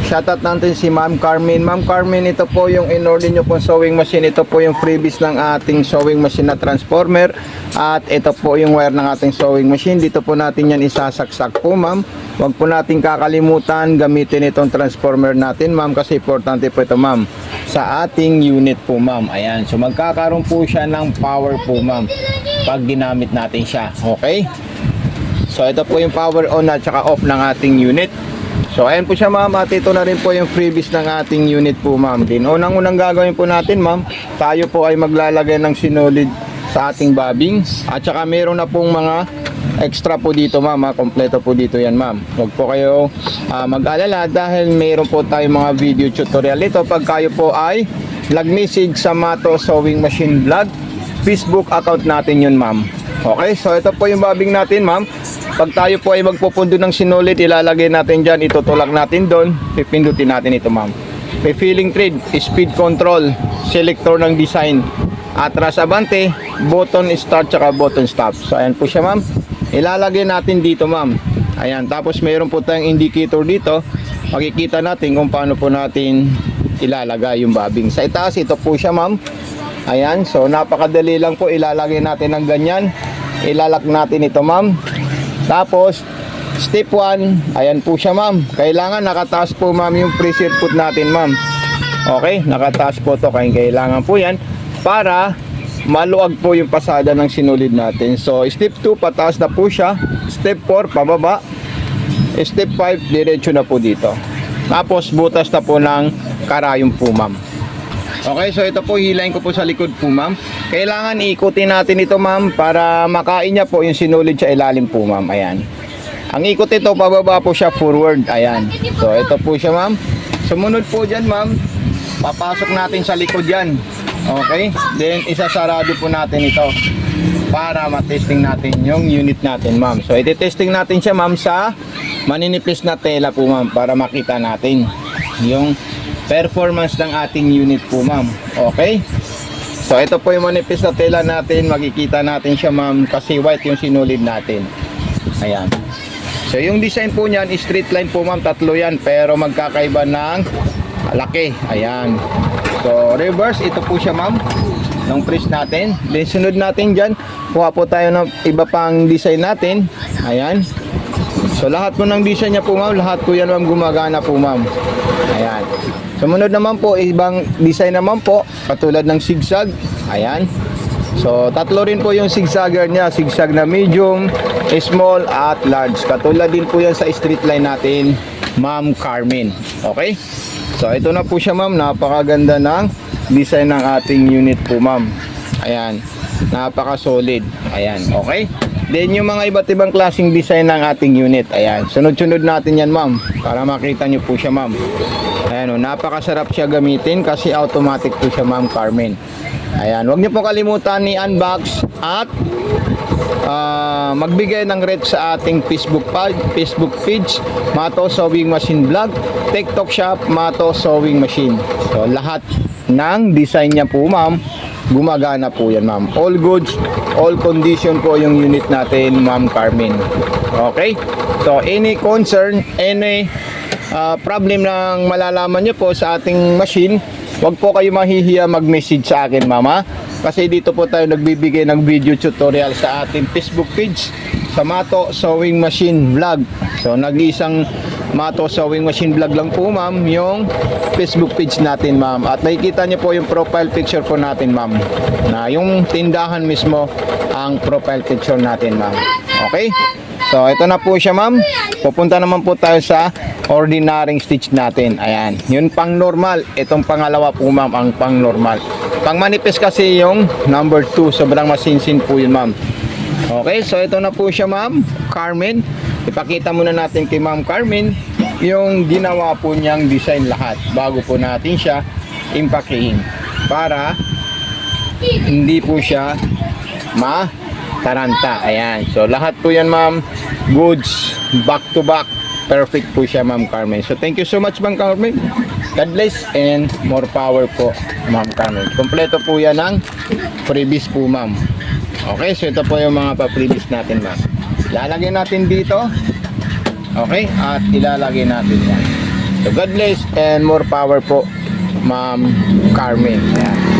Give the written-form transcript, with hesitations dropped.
Shoutout natin si Ma'am Carmen. Ma'am Carmen, ito po yung in-order nyo pong sewing machine. Ito po yung freebies ng ating sewing machine na transformer. At ito po yung wire ng ating sewing machine. Dito po natin yan isasaksak po, ma'am. Huwag po natin kakalimutan gamitin itong transformer natin, ma'am, kasi importante po ito, ma'am, sa ating unit po, ma'am. Ayan, so magkakaroon po siya ng power po, ma'am, pag ginamit natin siya. Okay? So ito po yung power on at saka off ng ating unit. So ayan po siya, ma'am, at ito na rin po yung freebies ng ating unit po, ma'am. Din unang gagawin po natin, ma'am, tayo po ay maglalagay ng sinulid sa ating bobbing. At saka meron na pong mga extra po dito, ma'am. Kompleto po dito yan, ma'am. Huwag po kayo mag-alala dahil meron po tayong mga video tutorial ito pag kayo po ay nag-message sa Mato Sewing Machine Vlog Facebook account natin yun, ma'am. Okay, so ito po yung bobbing natin, ma'am. Pag tayo po ay magpupundo ng sinulid, ilalagay natin dyan, itutulak natin doon, pipindutin natin ito, ma'am. May feeling thread, speed control, selector ng design, atras abante, button start, tsaka button stop. So ayan po siya, ma'am. Ilalagay natin dito, ma'am. Ayan, tapos mayroon po tayong indicator dito. Makikita natin kung paano po natin ilalagay yung bobbing. Sa itaas, ito po siya, ma'am. Ayan, so napakadali lang po, ilalagay natin ng ganyan. Ilalak natin ito, ma'am. Tapos, step 1, ayan po siya, ma'am. Kailangan nakataas po, ma'am, yung pressure foot natin, ma'am. Okay, nakataas po to. Kailangan po yan para maluwag po yung pasada ng sinulid natin. So, step 2, pataas na po siya. Step 4, pababa. Step 5, diretso na po dito. Tapos, butas na po ng karayom po, ma'am. Okay, so ito po, hilahin ko po sa likod po, ma'am. Kailangan ikutin natin ito, ma'am, para makain niya po yung sinulid sa ilalim po, ma'am. Ayan. Ang ikot ito, pababa po siya forward. Ayan. So, ito po siya, ma'am. Sumunod po dyan, ma'am. Papasok natin sa likod yan. Okay? Then, isasarado po natin ito para matesting natin yung unit natin, ma'am. So, iti-testing natin siya, ma'am, sa maninipis na tela po, ma'am, para makita natin yung performance ng ating unit po, ma'am. Okay? So ito po yung manipis na tela natin. Makikita natin siya, ma'am, kasi white yung sinulid natin. Ayan. So yung design po niyan, straight line po, ma'am. Tatlo yan, pero magkakaiba ng laki. Ayan. So reverse, ito po siya, ma'am, ng press natin. Then sunod natin dyan, kuha po tayo ng iba pang design natin. Ayan. So lahat po ng design niya po, ma'am, lahat po yan, ma'am, gumagana po, ma'am. Ayan. Sumunod naman po, ibang design naman po, katulad ng zigzag. Ayan. So, tatlo rin po yung zigzagger niya. Zigzag na medium, small, at large. Katulad din po yan sa street line natin, Ma'am Carmen. Okay? So, ito na po siya, ma'am. Napakaganda ng design ng ating unit po, ma'am. Ayan. Napaka-solid. Ayan. Okay? Then, yung mga iba't ibang klaseng design ng ating unit. Ayan. Sunod-sunod natin yan, ma'am, para makita nyo po siya, ma'am. Ayan, oh, napakasarap siya gamitin kasi automatic po siya, Ma'am Carmen. Ayan, huwag niyo po kalimutan ni unbox at magbigay ng rate sa ating Facebook page, Mato Sewing Machine Vlog, TikTok shop, Mato Sewing Machine. So, lahat ng design niya po, ma'am, gumagana po yan, ma'am. All goods, all condition po yung unit natin, Ma'am Carmen. Okay? So, any concern, any problem na malalaman nyo po sa ating machine, wag po kayo mahihiya mag-message sa akin, mama, kasi dito po tayo nagbibigay ng video tutorial sa ating Facebook page, sa Mato Sewing Machine Vlog. So nag-iisang Mato Sewing Machine Vlog lang po, ma'am, yung Facebook page natin, ma'am, at nakikita nyo po yung profile picture po natin, ma'am, na yung tindahan mismo ang profile picture natin, ma'am. Okay? So ito na po siya, ma'am. Pupunta naman po tayo sa ordinary stitch natin. Ayan, yun pang normal. Itong pangalawa po, ma'am, ang pang normal. Pang manipis kasi yung number 2. Sobrang masinsin po yun, ma'am. Okay, so ito na po siya, ma'am Carmen. Ipakita muna natin kay Ma'am Carmen yung ginawa po niyang design lahat bago po natin siya impakehin para hindi po siya taranta. Ayan. So lahat po yan, ma'am, goods, back to back. Perfect po siya, Ma'am Carmen. So thank you so much, Ma'am Carmen. God bless and more power po, Ma'am Carmen. Kompleto po yan ng freebies po, ma'am. Okay, so ito po yung mga pa-freebies natin, ma'am. Lalagay natin dito. Okay, at ilalagay natin yan. So God bless and more power po, Ma'am Carmen. Ayan.